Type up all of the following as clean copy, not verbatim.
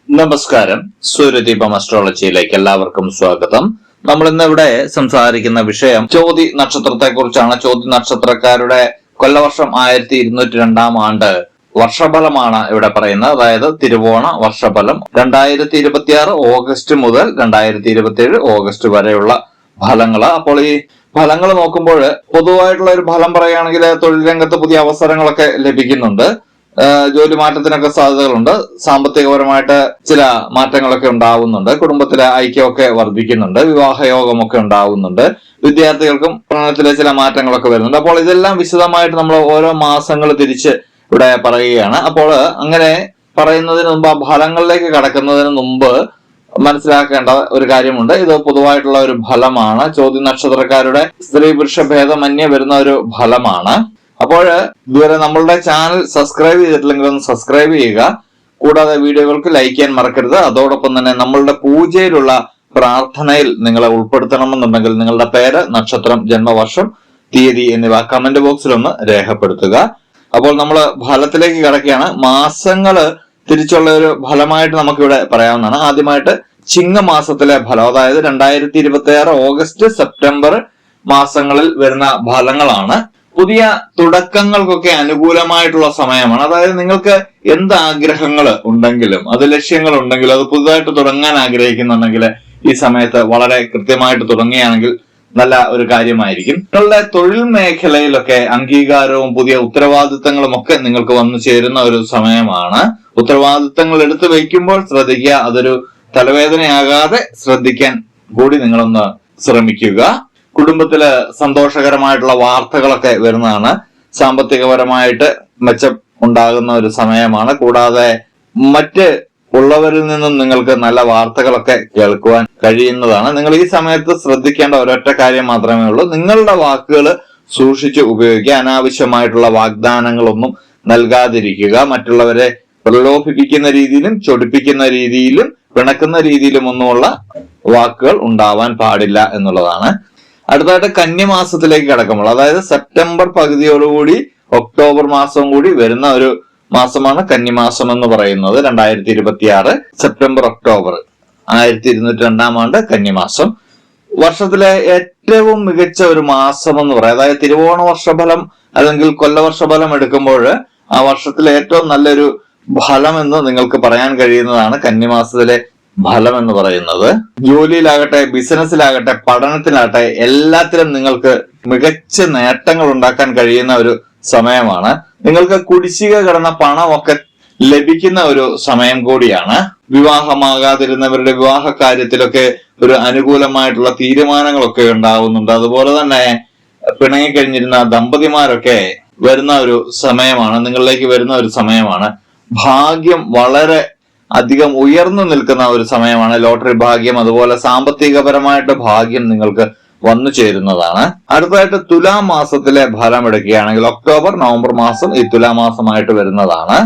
നമസ്കാരം. സൂര്യദീപം അസ്ട്രോളജിയിലേക്ക് എല്ലാവർക്കും സ്വാഗതം. നമ്മൾ ഇന്ന് ഇവിടെ സംസാരിക്കുന്ന വിഷയം ചോതി നക്ഷത്രത്തെ കുറിച്ചാണ്. ചോതി നക്ഷത്രക്കാരുടെ കൊല്ലവർഷം 1202 ആണ്ട് വർഷഫലമാണ് ഇവിടെ പറയുന്നത്. അതായത് തിരുവോണ വർഷഫലം 2026 ഓഗസ്റ്റ് മുതൽ 2027 ഓഗസ്റ്റ് വരെയുള്ള ഫലങ്ങള്. അപ്പോൾ ഈ ഫലങ്ങൾ നോക്കുമ്പോൾ പൊതുവായിട്ടുള്ള ഒരു ഫലം പറയുകയാണെങ്കിൽ തൊഴിൽ രംഗത്ത് പുതിയ അവസരങ്ങളൊക്കെ ലഭിക്കുന്നുണ്ട്. ജോലി മാറ്റത്തിനൊക്കെ സാധ്യതകളുണ്ട്. സാമ്പത്തികപരമായിട്ട് ചില മാറ്റങ്ങളൊക്കെ ഉണ്ടാവുന്നുണ്ട്. കുടുംബത്തിലെ ഐക്യമൊക്കെ വർദ്ധിക്കുന്നുണ്ട്. വിവാഹയോഗമൊക്കെ ഉണ്ടാവുന്നുണ്ട്. വിദ്യാർത്ഥികൾക്കും പഠനത്തിലെ ചില മാറ്റങ്ങളൊക്കെ വരുന്നുണ്ട്. അപ്പോൾ ഇതെല്ലാം വിശദമായിട്ട് നമ്മൾ ഓരോ മാസങ്ങൾ തിരിച്ച് ഇവിടെ പറയുകയാണ്. അപ്പോൾ അങ്ങനെ പറയുന്നതിന് മുമ്പ്, ആ ഫലങ്ങളിലേക്ക് കടക്കുന്നതിന് മുമ്പ് മനസ്സിലാക്കേണ്ട ഒരു കാര്യമുണ്ട്. ഇത് പൊതുവായിട്ടുള്ള ഒരു ഫലമാണ്. ചോതി നക്ഷത്രക്കാരുടെ സ്ത്രീ പുരുഷ ഭേദമന്യേ വരുന്ന ഒരു ഫലമാണ്. അപ്പോൾ ഇതുവരെ നമ്മളുടെ ചാനൽ സബ്സ്ക്രൈബ് ചെയ്തിട്ടില്ലെങ്കിൽ ഒന്ന് സബ്സ്ക്രൈബ് ചെയ്യുക. കൂടാതെ വീഡിയോകൾക്ക് ലൈക്ക് ചെയ്യാൻ മറക്കരുത്. അതോടൊപ്പം തന്നെ നമ്മളുടെ പൂജയിലുള്ള പ്രാർത്ഥനയിൽ നിങ്ങളെ ഉൾപ്പെടുത്തണമെന്നുണ്ടെങ്കിൽ നിങ്ങളുടെ പേര്, നക്ഷത്രം, ജന്മവർഷം, തീയതി എന്നിവ കമന്റ് ബോക്സിൽ ഒന്ന് രേഖപ്പെടുത്തുക. അപ്പോൾ നമ്മൾ ഫലത്തിലേക്ക് കിടക്കുകയാണ്. മാസങ്ങള് തിരിച്ചുള്ള ഒരു ഫലമായിട്ട് നമുക്കിവിടെ പറയാവുന്നതാണ്. ആദ്യമായിട്ട് ചിങ്ങമാസത്തിലെ ഫലം, അതായത് 2026 ഓഗസ്റ്റ് സെപ്റ്റംബർ മാസങ്ങളിൽ വരുന്ന ഫലങ്ങളാണ്. പുതിയ തുടക്കങ്ങൾക്കൊക്കെ അനുകൂലമായിട്ടുള്ള സമയമാണ്. അതായത് നിങ്ങൾക്ക് എന്ത് ആഗ്രഹങ്ങൾ ഉണ്ടെങ്കിലും, അത് ലക്ഷ്യങ്ങൾ ഉണ്ടെങ്കിലും, അത് പുതുതായിട്ട് തുടങ്ങാൻ ആഗ്രഹിക്കുന്നുണ്ടെങ്കിൽ ഈ സമയത്ത് വളരെ കൃത്യമായിട്ട് തുടങ്ങുകയാണെങ്കിൽ നല്ല ഒരു കാര്യമായിരിക്കും. നിങ്ങളുടെ തൊഴിൽ മേഖലയിലൊക്കെ അംഗീകാരവും പുതിയ ഉത്തരവാദിത്തങ്ങളും ഒക്കെ നിങ്ങൾക്ക് വന്നു ചേരുന്ന ഒരു സമയമാണ്. ഉത്തരവാദിത്തങ്ങൾ എടുത്തു വയ്ക്കുമ്പോൾ ശ്രദ്ധിക്കുക, അതൊരു തലവേദനയാകാതെ ശ്രദ്ധിക്കാൻ കൂടി നിങ്ങളൊന്ന് ശ്രമിക്കുക. കുടുംബത്തില് സന്തോഷകരമായിട്ടുള്ള വാർത്തകളൊക്കെ വരുന്നതാണ്. സാമ്പത്തികപരമായിട്ട് മെച്ചം ഉണ്ടാകുന്ന ഒരു സമയമാണ്. കൂടാതെ മറ്റ് ഉള്ളവരിൽ നിന്നും നിങ്ങൾക്ക് നല്ല വാർത്തകളൊക്കെ കേൾക്കുവാൻ കഴിയുന്നതാണ്. നിങ്ങൾ ഈ സമയത്ത് ശ്രദ്ധിക്കേണ്ട ഒരൊറ്റ കാര്യം മാത്രമേ ഉള്ളൂ. നിങ്ങളുടെ വാക്കുകൾ സൂക്ഷിച്ച് ഉപയോഗിക്കുക. അനാവശ്യമായിട്ടുള്ള വാഗ്ദാനങ്ങളൊന്നും നൽകാതിരിക്കുക. മറ്റുള്ളവരെ പ്രലോഭിപ്പിക്കുന്ന രീതിയിലും ചൊടിപ്പിക്കുന്ന രീതിയിലും പിണക്കുന്ന രീതിയിലും ഒന്നുമുള്ള വാക്കുകൾ ഉണ്ടാവാൻ പാടില്ല എന്നുള്ളതാണ്. അടുത്തായിട്ട് കന്നിമാസത്തിലേക്ക് കടക്കുമ്പോൾ, അതായത് സെപ്റ്റംബർ പകുതിയോടുകൂടി ഒക്ടോബർ മാസം കൂടി വരുന്ന ഒരു മാസമാണ് കന്നിമാസം എന്ന് പറയുന്നത്. 2026 സെപ്റ്റംബർ ഒക്ടോബർ 1202 ആണ്ട് കന്നിമാസം. വർഷത്തിലെ ഏറ്റവും മികച്ച ഒരു മാസം എന്ന് പറയാം. അതായത് തിരുവോണ വർഷഫലം അല്ലെങ്കിൽ കൊല്ലവർഷഫലം എടുക്കുമ്പോൾ ആ വർഷത്തിലെ ഏറ്റവും നല്ലൊരു ഫലം എന്ന് നിങ്ങൾക്ക് പറയാൻ കഴിയുന്നതാണ് കന്നിമാസത്തിലെ ഫലം എന്ന് പറയുന്നത്. ജോലിയിലാകട്ടെ, ബിസിനസ്സിലാകട്ടെ, പഠനത്തിലാകട്ടെ, എല്ലാത്തിലും നിങ്ങൾക്ക് മികച്ച നേട്ടങ്ങൾ ഉണ്ടാക്കാൻ കഴിയുന്ന ഒരു സമയമാണ്. നിങ്ങൾക്ക് കുടിശ്ശിക കിടന്ന പണമൊക്കെ ലഭിക്കുന്ന ഒരു സമയം കൂടിയാണ്. വിവാഹമാകാതിരുന്നവരുടെ വിവാഹ കാര്യത്തിലൊക്കെ ഒരു അനുകൂലമായിട്ടുള്ള തീരുമാനങ്ങളൊക്കെ ഉണ്ടാവുന്നുണ്ട്. അതുപോലെ തന്നെ പിണങ്ങിക്കഴിഞ്ഞിരുന്ന ദമ്പതിമാരൊക്കെ വരുന്ന ഒരു സമയമാണ്, നിങ്ങളിലേക്ക് വരുന്ന ഒരു സമയമാണ്. ഭാഗ്യം വളരെ അധികം ഉയർന്നു നിൽക്കുന്ന ഒരു സമയമാണ്. ലോട്ടറി ഭാഗ്യം, അതുപോലെ സാമ്പത്തികപരമായിട്ട് ഭാഗ്യം നിങ്ങൾക്ക് വന്നു ചേരുന്നതാണ്. അടുത്തതായിട്ട് തുലാം മാസത്തിലെ ഫലം എടുക്കുകയാണെങ്കിൽ ഒക്ടോബർ നവംബർ മാസം ഈ തുലാമാസമായിട്ട് വരുന്നതാണ്.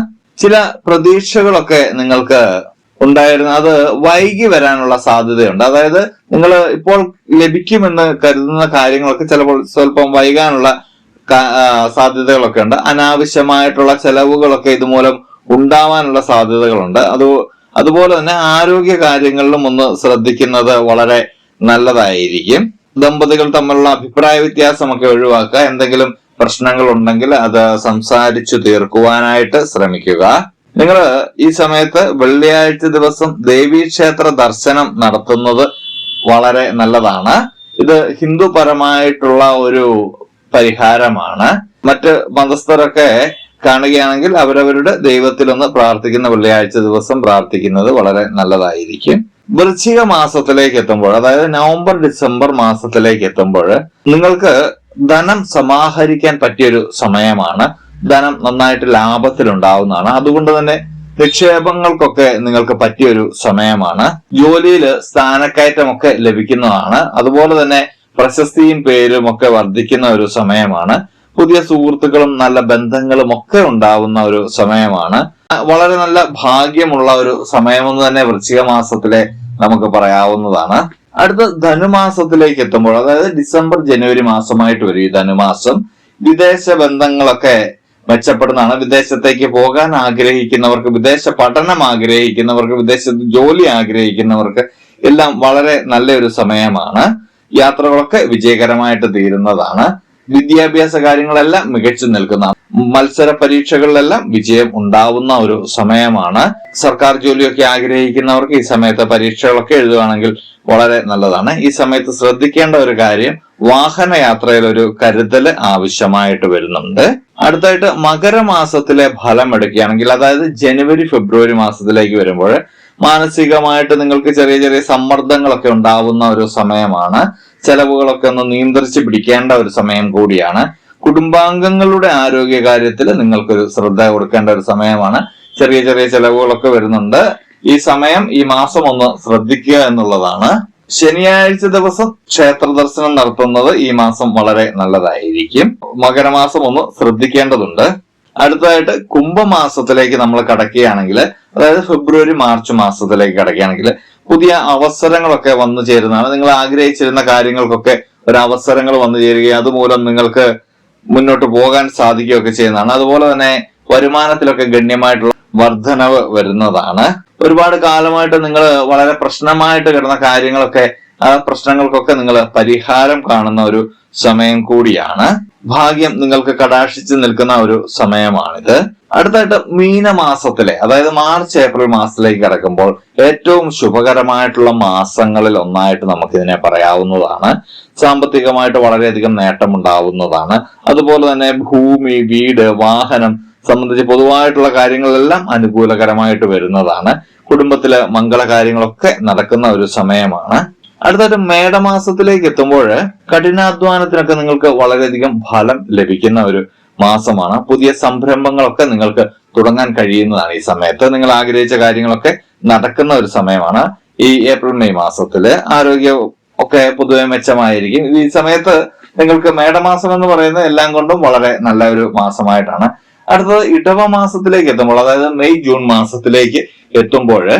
ചില പ്രതീക്ഷകളൊക്കെ നിങ്ങൾക്ക് ഉണ്ടായിരുന്നു, അത് വൈകി വരാനുള്ള സാധ്യതയുണ്ട്. അതായത് നിങ്ങൾ ഇപ്പോൾ ലഭിക്കുമെന്ന് കരുതുന്ന കാര്യങ്ങളൊക്കെ ചിലപ്പോൾ സ്വല്പം വൈകാനുള്ള സാധ്യതകളൊക്കെ ഉണ്ട്. അനാവശ്യമായിട്ടുള്ള ചെലവുകളൊക്കെ ഇതുമൂലം ഉണ്ടാവാനുള്ള സാധ്യതകളുണ്ട്. അതുപോലെ തന്നെ ആരോഗ്യ കാര്യങ്ങളിലും ഒന്ന് ശ്രദ്ധിക്കുന്നത് വളരെ നല്ലതായിരിക്കും. ദമ്പതികൾ തമ്മിലുള്ള അഭിപ്രായ വ്യത്യാസമൊക്കെ ഒഴിവാക്കുക. എന്തെങ്കിലും പ്രശ്നങ്ങൾ ഉണ്ടെങ്കിൽ അത് സംസാരിച്ചു തീർക്കുവാനായിട്ട് ശ്രമിക്കുക. നിങ്ങൾ ഈ സമയത്ത് വെള്ളിയാഴ്ച ദിവസം ദേവീക്ഷേത്ര ദർശനം നടത്തുന്നത് വളരെ നല്ലതാണ്. ഇത് ഹിന്ദുപരമായിട്ടുള്ള ഒരു പരിഹാരമാണ്. മറ്റ് മതസ്ഥരൊക്കെ കാണുകയാണെങ്കിൽ അവരവരുടെ ദൈവത്തിലൊന്ന് പ്രാർത്ഥിക്കുന്ന വെള്ളിയാഴ്ച ദിവസം പ്രാർത്ഥിക്കുന്നത് വളരെ നല്ലതായിരിക്കും. വൃശ്ചിക മാസത്തിലേക്ക് എത്തുമ്പോൾ, അതായത് നവംബർ ഡിസംബർ മാസത്തിലേക്ക് എത്തുമ്പോൾ നിങ്ങൾക്ക് ധനം സമാഹരിക്കാൻ പറ്റിയൊരു സമയമാണ്. ധനം നന്നായിട്ട് ലാഭത്തിലുണ്ടാവുന്നതാണ്. അതുകൊണ്ട് തന്നെ നിക്ഷേപങ്ങൾക്കൊക്കെ നിങ്ങൾക്ക് പറ്റിയൊരു സമയമാണ്. ജോലിയിൽ സ്ഥാനക്കയറ്റമൊക്കെ ലഭിക്കുന്നതാണ്. അതുപോലെ തന്നെ പ്രശസ്തിയും പേരും ഒക്കെ വർദ്ധിക്കുന്ന ഒരു സമയമാണ്. പുതിയ സുഹൃത്തുക്കളും നല്ല ബന്ധങ്ങളും ഒക്കെ ഉണ്ടാവുന്ന ഒരു സമയമാണ്. വളരെ നല്ല ഭാഗ്യമുള്ള ഒരു സമയമെന്ന് തന്നെ വൃശ്ചിക മാസത്തിലെ നമുക്ക് പറയാവുന്നതാണ്. അടുത്ത ധനുമാസത്തിലേക്ക് എത്തുമ്പോൾ, അതായത് ഡിസംബർ ജനുവരി മാസമായിട്ട് വരും ഈ ധനുമാസം. വിദേശ ബന്ധങ്ങളൊക്കെ മെച്ചപ്പെടുന്നതാണ്. വിദേശത്തേക്ക് പോകാൻ ആഗ്രഹിക്കുന്നവർക്ക്, വിദേശ പഠനം ആഗ്രഹിക്കുന്നവർക്ക്, വിദേശത്ത് ജോലി ആഗ്രഹിക്കുന്നവർക്ക് എല്ലാം വളരെ നല്ലൊരു സമയമാണ്. യാത്രകളൊക്കെ വിജയകരമായിട്ട് തീരുന്നതാണ്. വിദ്യാഭ്യാസ കാര്യങ്ങളെല്ലാം മികച്ചു നിൽക്കുന്ന, മത്സര പരീക്ഷകളിലെല്ലാം വിജയം ഉണ്ടാവുന്ന ഒരു സമയമാണ്. സർക്കാർ ജോലിയൊക്കെ ആഗ്രഹിക്കുന്നവർക്ക് ഈ സമയത്ത് പരീക്ഷകളൊക്കെ എഴുതുകയാണെങ്കിൽ വളരെ നല്ലതാണ്. ഈ സമയത്ത് ശ്രദ്ധിക്കേണ്ട ഒരു കാര്യം, വാഹനയാത്രയിൽ ഒരു കരുതൽ ആവശ്യമായിട്ട് വരുന്നുണ്ട്. അടുത്തായിട്ട് മകരമാസത്തിലെ ഫലം എടുക്കുകയാണെങ്കിൽ, അതായത് ജനുവരി ഫെബ്രുവരി മാസത്തിലേക്ക് വരുമ്പോൾ മാനസികമായിട്ട് നിങ്ങൾക്ക് ചെറിയ ചെറിയ സമ്മർദ്ദങ്ങളൊക്കെ ഉണ്ടാവുന്ന ഒരു സമയമാണ്. ചെലവുകളൊക്കെ ഒന്ന് നിയന്ത്രിച്ച് പിടിക്കേണ്ട ഒരു സമയം കൂടിയാണ്. കുടുംബാംഗങ്ങളുടെ ആരോഗ്യ കാര്യത്തിൽ നിങ്ങൾക്കൊരു ശ്രദ്ധ കൊടുക്കേണ്ട ഒരു സമയമാണ്. ചെറിയ ചെറിയ ചെലവുകളൊക്കെ വരുന്നുണ്ട്. ഈ സമയം, ഈ മാസം ഒന്ന് ശ്രദ്ധിക്കുക എന്നുള്ളതാണ്. ശനിയാഴ്ച ദിവസം ക്ഷേത്ര ദർശനം നടത്തുന്നത് ഈ മാസം വളരെ നല്ലതായിരിക്കും. മകരമാസം ഒന്ന് ശ്രദ്ധിക്കേണ്ടതുണ്ട്. അടുത്തതായിട്ട് കുംഭമാസത്തിലേക്ക് നമ്മൾ കടക്കുകയാണെങ്കിൽ, അതായത് ഫെബ്രുവരി മാർച്ച് മാസത്തിലേക്ക് കടക്കുകയാണെങ്കിൽ പുതിയ അവസരങ്ങളൊക്കെ വന്നു ചേരുന്നതാണ്. നിങ്ങൾ ആഗ്രഹിച്ചിരുന്ന കാര്യങ്ങൾക്കൊക്കെ ഒരു അവസരങ്ങൾ വന്നു ചേരുകയും അതുമൂലം നിങ്ങൾക്ക് മുന്നോട്ട് പോകാൻ സാധിക്കുകയൊക്കെ ചെയ്യുന്നതാണ്. അതുപോലെ തന്നെ വരുമാനത്തിലൊക്കെ ഗണ്യമായിട്ടുള്ള വർധനവ് വരുന്നതാണ്. ഒരുപാട് കാലമായിട്ട് നിങ്ങൾ വളരെ പ്രശ്നമായിട്ട് കിടന്ന കാര്യങ്ങളൊക്കെ, ആ പ്രശ്നങ്ങൾക്കൊക്കെ നിങ്ങൾ പരിഹാരം കാണുന്ന ഒരു സമയം കൂടിയാണ്. ഭാഗ്യം നിങ്ങൾക്ക് കടാക്ഷിച്ച് നിൽക്കുന്ന ഒരു സമയമാണിത്. അടുത്തായിട്ട് മീനമാസത്തിലെ, അതായത് മാർച്ച് ഏപ്രിൽ മാസത്തിലേക്ക് കടക്കുമ്പോൾ ഏറ്റവും ശുഭകരമായിട്ടുള്ള മാസങ്ങളിൽ ഒന്നായിട്ട് നമുക്കിതിനെ പറയാവുന്നതാണ്. സാമ്പത്തികമായിട്ട് വളരെയധികം നേട്ടമുണ്ടാവുന്നതാണ്. അതുപോലെ തന്നെ ഭൂമി, വീട്, വാഹനം സംബന്ധിച്ച് പൊതുവായിട്ടുള്ള കാര്യങ്ങളെല്ലാം അനുകൂലകരമായിട്ട് വരുന്നതാണ്. കുടുംബത്തിലെ മംഗളകാര്യങ്ങളൊക്കെ നടക്കുന്ന ഒരു സമയമാണ്. അടുത്തായിട്ട് മേടമാസത്തിലേക്ക് എത്തുമ്പോൾ കഠിനാധ്വാനത്തിനൊക്കെ നിങ്ങൾക്ക് വളരെയധികം ഫലം ലഭിക്കുന്ന ഒരു മാസമാണ്. പുതിയ സംരംഭങ്ങളൊക്കെ നിങ്ങൾക്ക് തുടങ്ങാൻ കഴിയുന്നതാണ്. ഈ സമയത്ത് നിങ്ങൾ ആഗ്രഹിച്ച കാര്യങ്ങളൊക്കെ നടക്കുന്ന ഒരു സമയമാണ്. ഈ ഏപ്രിൽ മെയ് മാസത്തില് ആരോഗ്യം ഒക്കെ പൊതുവെ മെച്ചമായിരിക്കും. ഈ സമയത്ത് നിങ്ങൾക്ക് മേടമാസം എന്ന് പറയുന്നത് എല്ലാം കൊണ്ടും വളരെ നല്ല ഒരു മാസമായിട്ടാണ്. അടുത്തത് ഇടവ മാസത്തിലേക്ക് എത്തുമ്പോൾ, അതായത് മെയ് ജൂൺ മാസത്തിലേക്ക് എത്തുമ്പോൾ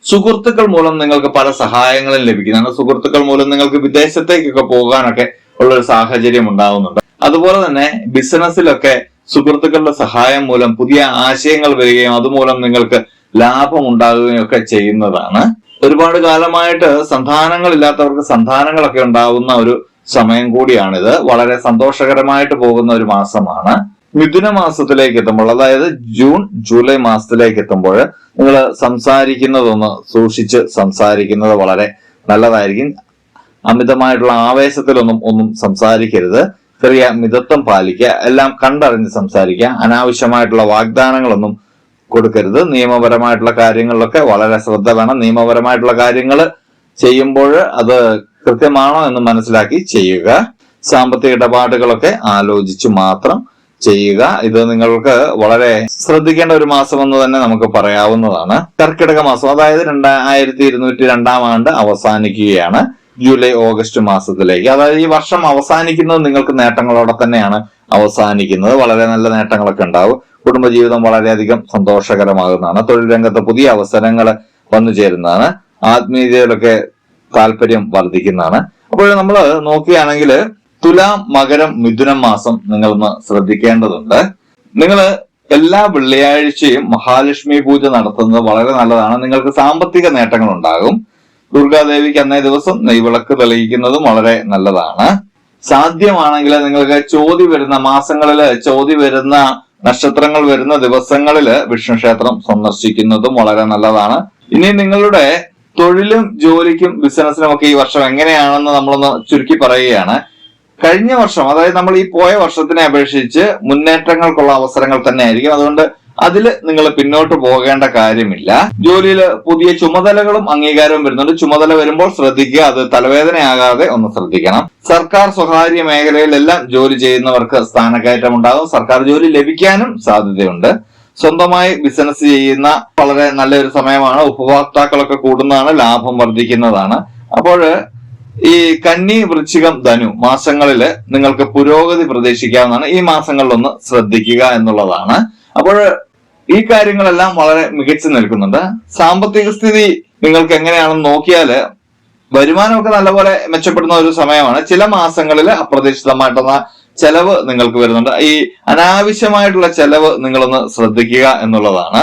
സുഹൃത്തുക്കൾ മൂലം നിങ്ങൾക്ക് പല സഹായങ്ങളും ലഭിക്കുന്നതാണ്. സുഹൃത്തുക്കൾ മൂലം നിങ്ങൾക്ക് വിദേശത്തേക്കൊക്കെ പോകാനൊക്കെ ഉള്ളൊരു സാഹചര്യം ഉണ്ടാവുന്നുണ്ട്. അതുപോലെ തന്നെ ബിസിനസ്സിലൊക്കെ സുഹൃത്തുക്കളുടെ സഹായം മൂലം പുതിയ ആശയങ്ങൾ വരികയും അതുമൂലം നിങ്ങൾക്ക് ലാഭം ഉണ്ടാകുകയും ഒക്കെ ചെയ്യുന്നതാണ്. ഒരുപാട് കാലമായിട്ട് സന്താനങ്ങളില്ലാത്തവർക്ക് സന്താനങ്ങളൊക്കെ ഉണ്ടാവുന്ന ഒരു സമയം കൂടിയാണിത്. വളരെ സന്തോഷകരമായിട്ട് പോകുന്ന ഒരു മാസമാണ്. മിഥുന മാസത്തിലേക്ക് എത്തുമ്പോൾ, അതായത് ജൂൺ ജൂലൈ മാസത്തിലേക്ക് എത്തുമ്പോൾ നിങ്ങൾ സംസാരിക്കുന്നതൊന്ന് സൂക്ഷിച്ച് സംസാരിക്കുന്നത് വളരെ നല്ലതായിരിക്കും. അമിതമായിട്ടുള്ള ആവേശത്തിലൊന്നും സംസാരിക്കരുത്. ചെറിയ മിതത്വം പാലിക്കുക. എല്ലാം കണ്ടറിഞ്ഞ് സംസാരിക്കുക. അനാവശ്യമായിട്ടുള്ള വാഗ്ദാനങ്ങളൊന്നും കൊടുക്കരുത്. നിയമപരമായിട്ടുള്ള കാര്യങ്ങളിലൊക്കെ വളരെ ശ്രദ്ധ വേണം. നിയമപരമായിട്ടുള്ള കാര്യങ്ങൾ ചെയ്യുമ്പോൾ അത് കൃത്യമാണോ എന്ന് മനസ്സിലാക്കി ചെയ്യുക. സാമ്പത്തിക ഇടപാടുകളൊക്കെ ആലോചിച്ച് മാത്രം ചെയ്യുക. ഇത് നിങ്ങൾക്ക് വളരെ ശ്രദ്ധിക്കേണ്ട ഒരു മാസം എന്ന് തന്നെ നമുക്ക് പറയാവുന്നതാണ്. കർക്കിടക മാസം, അതായത് 2202 ആണ്ട് അവസാനിക്കുകയാണ്. ജൂലൈ ഓഗസ്റ്റ് മാസത്തിലേക്ക്, അതായത് ഈ വർഷം അവസാനിക്കുന്നത് നിങ്ങൾക്ക് നേട്ടങ്ങളോടെ തന്നെയാണ് അവസാനിക്കുന്നത്. വളരെ നല്ല നേട്ടങ്ങളൊക്കെ ഉണ്ടാവും. കുടുംബജീവിതം വളരെയധികം സന്തോഷകരമാകുന്നതാണ്. തൊഴിൽ രംഗത്ത് പുതിയ അവസരങ്ങൾ വന്നു ചേരുന്നതാണ്. ആത്മീയതയിലൊക്കെ താല്പര്യം വർദ്ധിക്കുന്നതാണ്. അപ്പോൾ നമ്മൾ നോക്കുകയാണെങ്കിൽ തുലാം, മകരം, മിഥുനം മാസം നിങ്ങളൊന്ന് ശ്രദ്ധിക്കേണ്ടതുണ്ട്. നിങ്ങൾ എല്ലാ വെള്ളിയാഴ്ചയും മഹാലക്ഷ്മി പൂജ നടത്തുന്നത് വളരെ നല്ലതാണ്. നിങ്ങൾക്ക് സാമ്പത്തിക നേട്ടങ്ങൾ ഉണ്ടാകും. ദുർഗാദേവിക്ക് അന്നേ ദിവസം നെയ്വിളക്ക് തെളിയിക്കുന്നതും വളരെ നല്ലതാണ്. സാധ്യമാണെങ്കിൽ നിങ്ങൾക്ക് ചോതി വരുന്ന മാസങ്ങളില്, ചോതി വരുന്ന നക്ഷത്രങ്ങൾ വരുന്ന ദിവസങ്ങളിൽ വിഷ്ണു ക്ഷേത്രം സന്ദർശിക്കുന്നതും വളരെ നല്ലതാണ്. ഇനി നിങ്ങളുടെ തൊഴിലും ജോലിക്കും ബിസിനസ്സിനും ഒക്കെ ഈ വർഷം എങ്ങനെയാണെന്ന് നമ്മളൊന്ന് ചുരുക്കി പറയുകയാണ്. കഴിഞ്ഞ വർഷം, അതായത് നമ്മൾ ഈ പോയ വർഷത്തിനെ അപേക്ഷിച്ച് മുന്നേറ്റങ്ങൾക്കുള്ള അവസരങ്ങൾ തന്നെ ആയിരിക്കും. അതുകൊണ്ട് അതിൽ നിങ്ങൾ പിന്നോട്ട് പോകേണ്ട കാര്യമില്ല. ജോലിയിൽ പുതിയ ചുമതലകളും അംഗീകാരവും വരുന്നുണ്ട്. ചുമതല വരുമ്പോൾ ശ്രദ്ധിക്കുക, അത് തലവേദനയാകാതെ ഒന്ന് ശ്രദ്ധിക്കണം. സർക്കാർ സ്വകാര്യ മേഖലയിലെല്ലാം ജോലി ചെയ്യുന്നവർക്ക് സ്ഥാനക്കയറ്റം ഉണ്ടാകും. സർക്കാർ ജോലി ലഭിക്കാനും സാധ്യതയുണ്ട്. സ്വന്തമായി ബിസിനസ് ചെയ്യുന്ന വളരെ നല്ലൊരു സമയമാണ്. ഉപഭോക്താക്കളൊക്കെ കൂടുന്നതാണ്, ലാഭം വർദ്ധിക്കുന്നതാണ്. അപ്പോൾ ഈ കന്നി, വൃശ്ചികം, ധനു മാസങ്ങളിൽ നിങ്ങൾക്ക് പുരോഗതി പ്രതീക്ഷിക്കാവുന്നതാണ്. ഈ മാസങ്ങളിലൊന്ന് ശ്രദ്ധിക്കുക എന്നുള്ളതാണ്. അപ്പോൾ ഈ കാര്യങ്ങളെല്ലാം വളരെ മികച്ചു നിൽക്കുന്നുണ്ട്. സാമ്പത്തിക സ്ഥിതി നിങ്ങൾക്ക് എങ്ങനെയാണെന്ന് നോക്കിയാല് വരുമാനമൊക്കെ നല്ലപോലെ മെച്ചപ്പെടുന്ന ഒരു സമയമാണ്. ചില മാസങ്ങളിൽ അപ്രതീക്ഷിതമായിട്ടുള്ള ചെലവ് നിങ്ങൾക്ക് വരുന്നുണ്ട്. ഈ അനാവശ്യമായിട്ടുള്ള ചെലവ് നിങ്ങളൊന്ന് ശ്രദ്ധിക്കുക എന്നുള്ളതാണ്.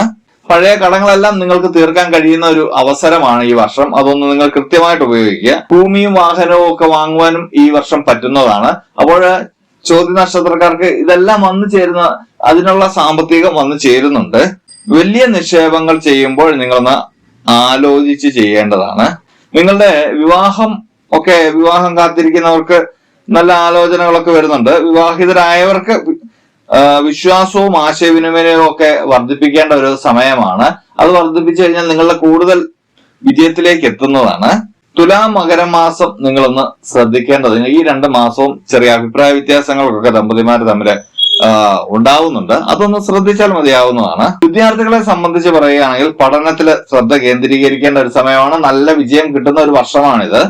പഴയ കടങ്ങളെല്ലാം നിങ്ങൾക്ക് തീർക്കാൻ കഴിയുന്ന ഒരു അവസരമാണ് ഈ വർഷം. അതൊന്ന് നിങ്ങൾ കൃത്യമായിട്ട് ഉപയോഗിക്കുക. ഭൂമിയും വാഹനവും ഒക്കെ വാങ്ങുവാനും ഈ വർഷം പറ്റുന്നതാണ്. അപ്പോൾ ചോദ്യ നക്ഷത്രക്കാർക്ക് ഇതെല്ലാം വന്നു ചേരുന്ന, അതിനുള്ള സാമ്പത്തികം വന്നു ചേരുന്നുണ്ട്. വലിയ നിക്ഷേപങ്ങൾ ചെയ്യുമ്പോൾ നിങ്ങളൊന്ന് ആലോചിച്ച് ചെയ്യേണ്ടതാണ്. നിങ്ങളുടെ വിവാഹം കാത്തിരിക്കുന്നവർക്ക് നല്ല ആലോചനകളൊക്കെ വരുന്നുണ്ട്. വിവാഹിതരായവർക്ക് വിശ്വാസവും ആശയവിനിമയവും ഒക്കെ വർദ്ധിപ്പിക്കേണ്ട ഒരു സമയമാണ്. അത് വർദ്ധിപ്പിച്ചു കഴിഞ്ഞാൽ നിങ്ങളുടെ കൂടുതൽ വിജയത്തിലേക്ക് എത്തുന്നതാണ്. തുലാം മകരം മാസം നിങ്ങളൊന്ന് ശ്രദ്ധിക്കേണ്ടത്, ഈ 2 മാസവും ചെറിയ അഭിപ്രായ വ്യത്യാസങ്ങൾക്കൊക്കെ ദമ്പതിമാര് തമ്മിൽ ഉണ്ടാവുന്നുണ്ട്. അതൊന്ന് ശ്രദ്ധിച്ചാൽ മതിയാവുന്നതാണ്. വിദ്യാർത്ഥികളെ സംബന്ധിച്ച് പറയുകയാണെങ്കിൽ പഠനത്തിൽ ശ്രദ്ധ കേന്ദ്രീകരിക്കേണ്ട ഒരു സമയമാണ്. നല്ല വിജയം കിട്ടുന്ന ഒരു വർഷമാണിത്.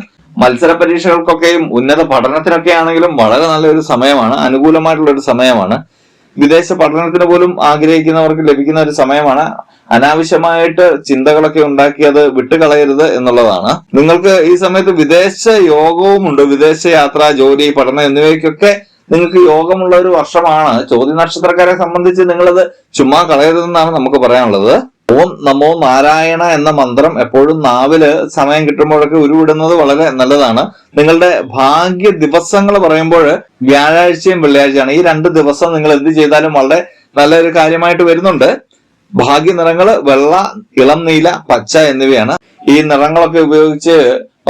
മത്സര പരീക്ഷകൾക്കൊക്കെയും ഉന്നത പഠനത്തിനൊക്കെ ആണെങ്കിലും വളരെ നല്ലൊരു സമയമാണ്, അനുകൂലമായിട്ടുള്ള ഒരു സമയമാണ്. വിദേശ പഠനത്തിന് പോലും ആഗ്രഹിക്കുന്നവർക്ക് ലഭിക്കുന്ന ഒരു സമയമാണ്. അനാവശ്യമായിട്ട് ചിന്തകളൊക്കെ ഉണ്ടാക്കി അത് വിട്ടുകളയരുത് എന്നുള്ളതാണ്. നിങ്ങൾക്ക് ഈ സമയത്ത് വിദേശ യോഗവുമുണ്ട്. വിദേശ യാത്ര, ജോലി, പഠനം എന്നിവയ്ക്കൊക്കെ നിങ്ങൾക്ക് യോഗമുള്ള ഒരു വർഷമാണ്. ചോദ്യ നക്ഷത്രക്കാരെ സംബന്ധിച്ച് നിങ്ങളത് ചുമ്മാ കളയരുതെന്നാണ് നമുക്ക് പറയാനുള്ളത്. ഓം നമോ നാരായണ എന്ന മന്ത്രം എപ്പോഴും നാവില് സമയം കിട്ടുമ്പോഴൊക്കെ ഉരുവിടുന്നത് വളരെ നല്ലതാണ്. നിങ്ങളുടെ ഭാഗ്യ ദിവസങ്ങൾ പറയുമ്പോൾ വ്യാഴാഴ്ചയും വെള്ളിയാഴ്ചയാണ്. ഈ 2 ദിവസം നിങ്ങൾ എന്ത് ചെയ്താലും വളരെ നല്ലൊരു കാര്യമായിട്ട് വരുന്നുണ്ട്. ഭാഗ്യ നിറങ്ങൾ വെള്ള, ഇളം നീല, പച്ച എന്നിവയാണ്. ഈ നിറങ്ങളൊക്കെ ഉപയോഗിച്ച്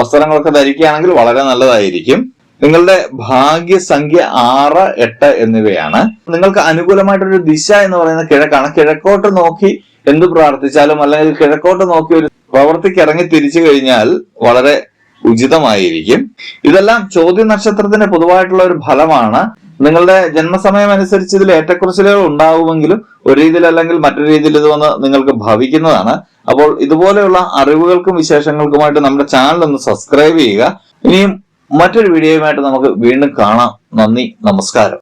വസ്ത്രങ്ങളൊക്കെ ധരിക്കുകയാണെങ്കിൽ വളരെ നല്ലതായിരിക്കും. നിങ്ങളുടെ ഭാഗ്യസംഖ്യ 6, 8 എന്നിവയാണ്. നിങ്ങൾക്ക് അനുകൂലമായിട്ടൊരു ദിശ എന്ന് പറയുന്നത് കിഴക്കാണ്. കിഴക്കോട്ട് നോക്കി എന്ത് പ്രാർത്ഥിച്ചാലും അല്ലെങ്കിൽ കിഴക്കോട്ട് നോക്കി ഒരു പ്രവൃത്തിക്ക് ഇറങ്ങി തിരിച്ചു കഴിഞ്ഞാൽ വളരെ ഉചിതമായിരിക്കും. ഇതെല്ലാം ചോദ്യ നക്ഷത്രത്തിന്റെ പൊതുവായിട്ടുള്ള ഒരു ഫലമാണ്. നിങ്ങളുടെ ജന്മസമയം അനുസരിച്ച് ഇതിൽ ഏറ്റക്കുറച്ചിലുകൾ ഉണ്ടാവുമെങ്കിലും ഒരു രീതിയിൽ അല്ലെങ്കിൽ മറ്റൊരു രീതിയിൽ ഇത് വന്ന് നിങ്ങൾക്ക് ഭവിക്കുന്നതാണ്. അപ്പോൾ ഇതുപോലെയുള്ള അറിവുകൾക്കും വിശേഷങ്ങൾക്കുമായിട്ട് നമ്മുടെ ചാനൽ ഒന്ന് സബ്സ്ക്രൈബ് ചെയ്യുക. ഇനിയും മറ്റൊരു വീഡിയോയുമായിട്ട് നമുക്ക് വീണ്ടും കാണാം. നന്ദി, നമസ്കാരം.